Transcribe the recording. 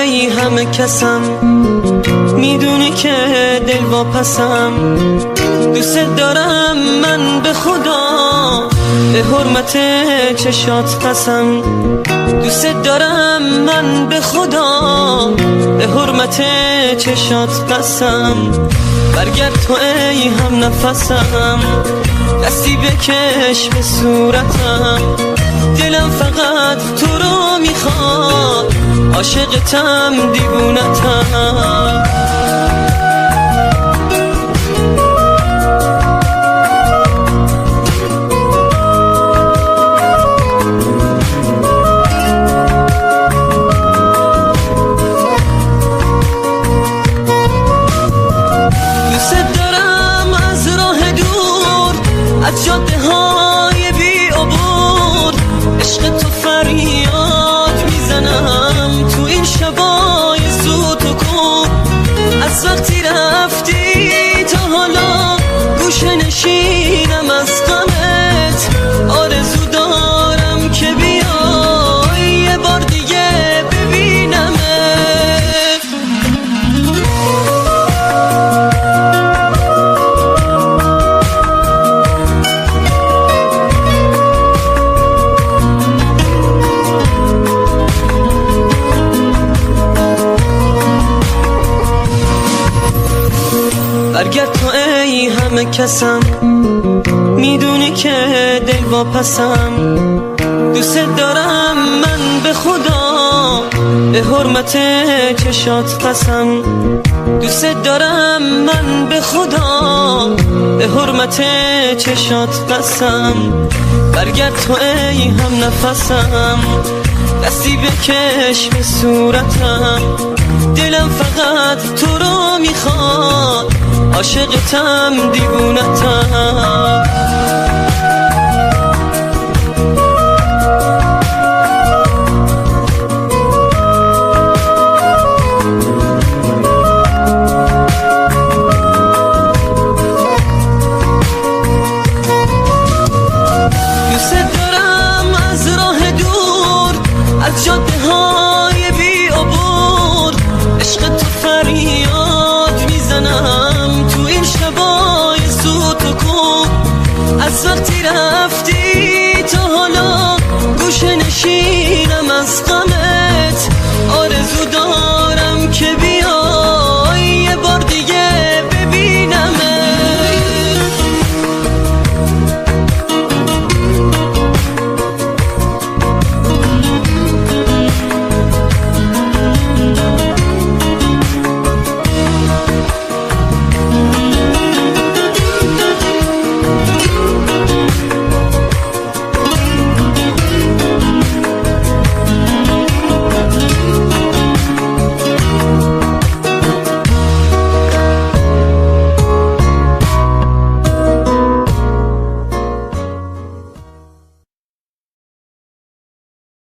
ای همه کسم، میدونی که دل واپسم. دوست دارم من به خدا، به حرمت چشات قسم. دوست دارم من به خدا، به حرمت چشات قسم. برگرد تو ای هم نفسم، دستی بکش به صورتم. دلم فقط تو رو میخواد، عاشقتم دیوونتم. دوست دارم از راه دور، از جاده های بی عبور، عشق تو فریاد میزنم تو این شبای سوت و کور. از وقتی رفتی تا حالا گوشه نشینم از غمت. آرزو دارم که بیای یه بار دیگه ببینمت. برگرد تو ای همه کسم، میدونی که دل واپسم. دوست دارم من به خدا، به حرمت چشات قسم. دوست دارم من به خدا، به حرمت چشات قسم. برگرد تو ای هم نفسم، دستی بکش به صورتم. دلم فقط تو رو میخواد، عاشقتم دیوونتم.